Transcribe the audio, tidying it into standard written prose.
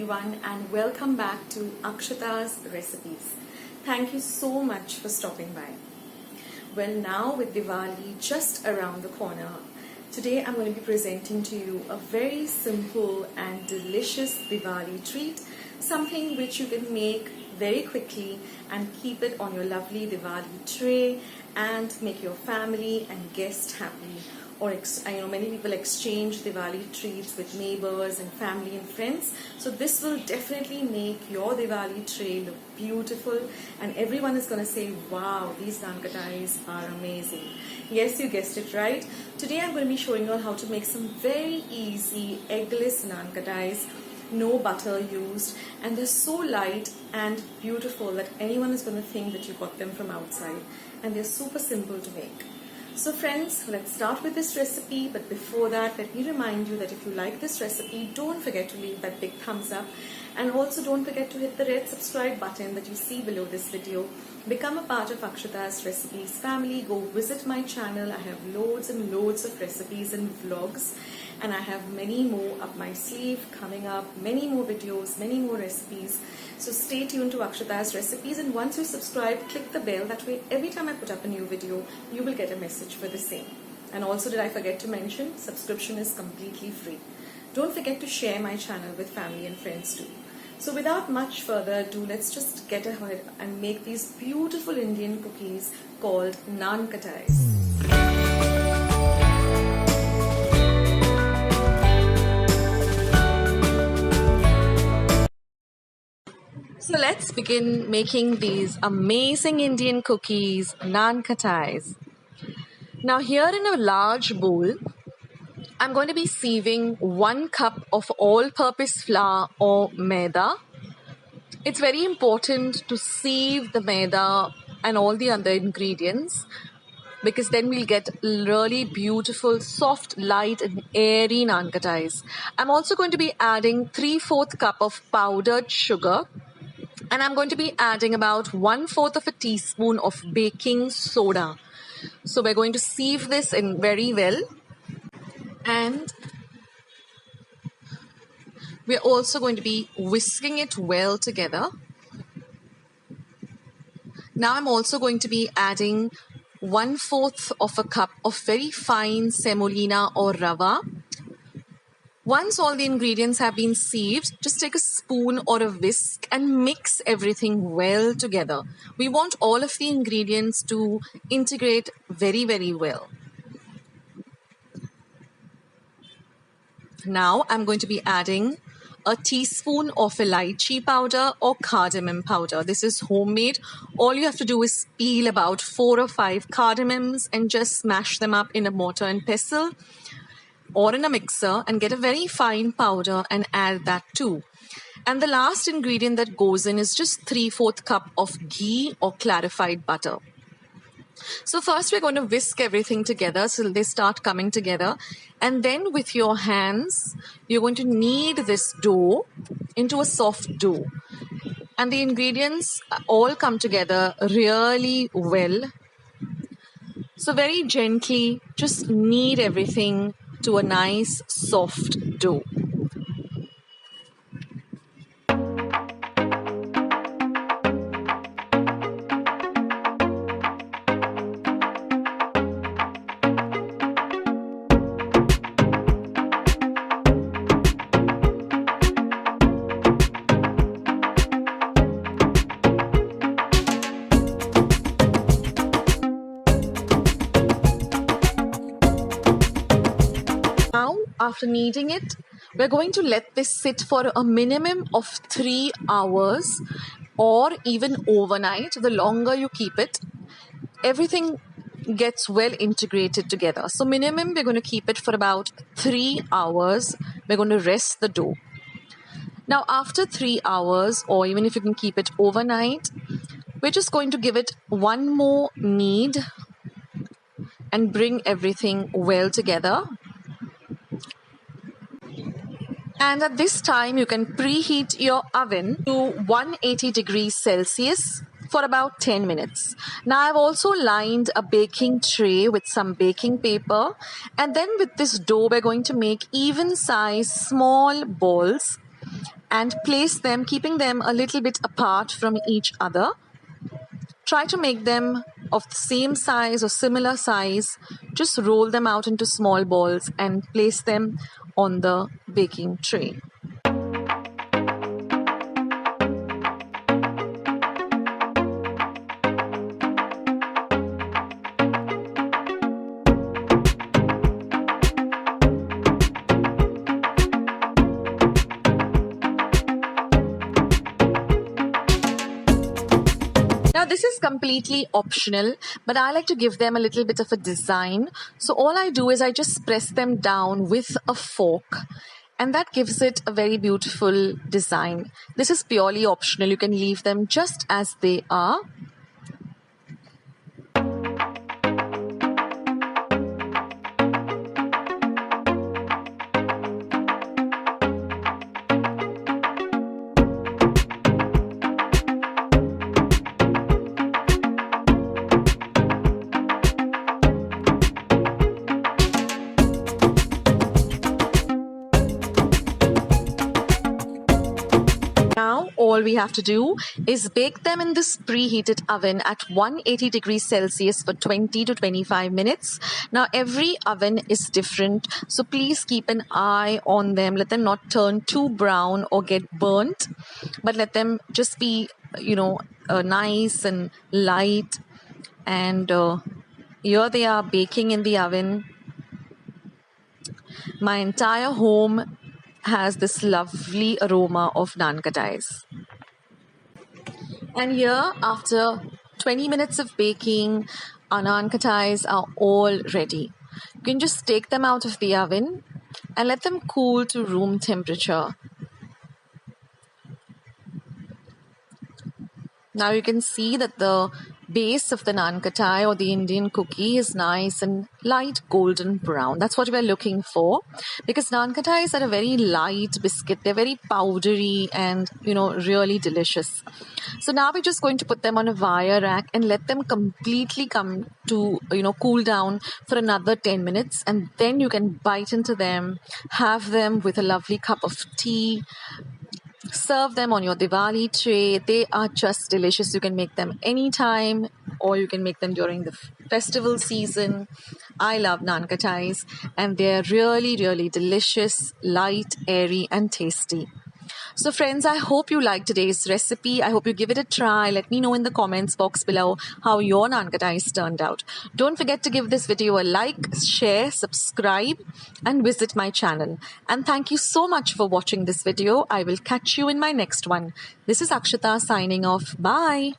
everyone, and welcome back to Akshata's Recipes. Thank you so much for stopping by. Well, now with Diwali just around the corner, today I'm going to be presenting to you a very simple and delicious Diwali treat, something which you can make very quickly and keep it on your lovely Diwali tray and make your family and guests happy. Or many people exchange Diwali treats with neighbors and family and friends. So this will definitely make your Diwali tray look beautiful, and everyone is going to say, wow, these naan katais are amazing. Yes, you guessed it right. Today I'm going to be showing you how to make some very easy eggless naan katais. No butter used, and they're so light and beautiful that anyone is going to think that you got them from outside, and they're super simple to make. So friends, let's start with this recipe, but before that, let me remind you that if you like this recipe, don't forget to leave that big thumbs up, and also don't forget to hit the red subscribe button that you see below this video. Become a part of Akshata's Recipes family. Go visit my channel. I have loads and loads of recipes and vlogs, and I have many more up my sleeve coming up, many more videos, many more recipes. So stay tuned to Akshata's Recipes, and once you subscribe, click the bell. That way every time I put up a new video, you will get a message for the same. And also, did I forget to mention, subscription is completely free. Don't forget to share my channel with family and friends too. So without much further ado, let's just get ahead and make these beautiful Indian cookies called naan katais. So let's begin making these amazing Indian cookies, naan katais. Now here in a large bowl, I'm going to be sieving 1 cup of all-purpose flour or maida. It's very important to sieve the maida and all the other ingredients, because then we'll get really beautiful, soft, light and airy naan katais. I'm also going to be adding 3/4 cup of powdered sugar, and I'm going to be adding about 1/4 of a teaspoon of baking soda. So we're going to sieve this in very well, and we're also going to be whisking it well together. Now I'm also going to be adding 1/4 of a cup of very fine semolina or rava. Once all the ingredients have been sieved, just take a spoon or a whisk and mix everything well together. We want all of the ingredients to integrate very, very well. Now I'm going to be adding a teaspoon of elaichi powder or cardamom powder. This is homemade. All you have to do is peel about 4 or 5 cardamoms and just smash them up in a mortar and pestle or in a mixer and get a very fine powder and add that too. And the last ingredient that goes in is just 3/4 cup of ghee or clarified butter. So first we're going to whisk everything together so they start coming together, and then with your hands you're going to knead this dough into a soft dough, and the ingredients all come together really well. So very gently just knead everything to a nice soft dough. Now, after kneading it, we're going to let this sit for a minimum of 3 hours or even overnight. The longer you keep it, everything gets well integrated together. So minimum, we're going to keep it for about 3 hours. We're going to rest the dough. Now, after 3 hours, or even if you can keep it overnight, we're just going to give it one more knead and bring everything well together. And at this time, you can preheat your oven to 180 degrees Celsius for about 10 minutes. Now I've also lined a baking tray with some baking paper, and then with this dough we're going to make even size small balls and place them, keeping them a little bit apart from each other. Try to make them of the same size or similar size. Just roll them out into small balls and place them on the baking tray. Now this is completely optional, but I like to give them a little bit of a design. So all I do is I just press them down with a fork, and that gives it a very beautiful design. This is purely optional. You can leave them just as they are. Now all we have to do is bake them in this preheated oven at 180 degrees Celsius for 20 to 25 minutes. Now every oven is different, so please keep an eye on them. Let them not turn too brown or get burnt, but let them just be, nice and light. And here they are baking in the oven. My entire home has this lovely aroma of naan kattais. And here, after 20 minutes of baking, our naan kattais are all ready. You can just take them out of the oven and let them cool to room temperature. Now you can see that the base of the naan kattai or the Indian cookie is nice and light golden brown. That's what we're looking for, because naan kattais are a very light biscuit. They're very powdery and really delicious. So now we're just going to put them on a wire rack and let them completely come to cool down for another 10 minutes, and then you can bite into them, have them with a lovely cup of tea. Serve them on your Diwali tray. They are just delicious. You can make them anytime, or you can make them during the festival season. I love naan kattais, and they're really, really delicious, light, airy, and tasty. So friends, I hope you liked today's recipe. I hope you give it a try. Let me know in the comments box below how your naan kattais turned out. Don't forget to give this video a like, share, subscribe, and visit my channel. And thank you so much for watching this video. I will catch you in my next one. This is Akshita signing off. Bye.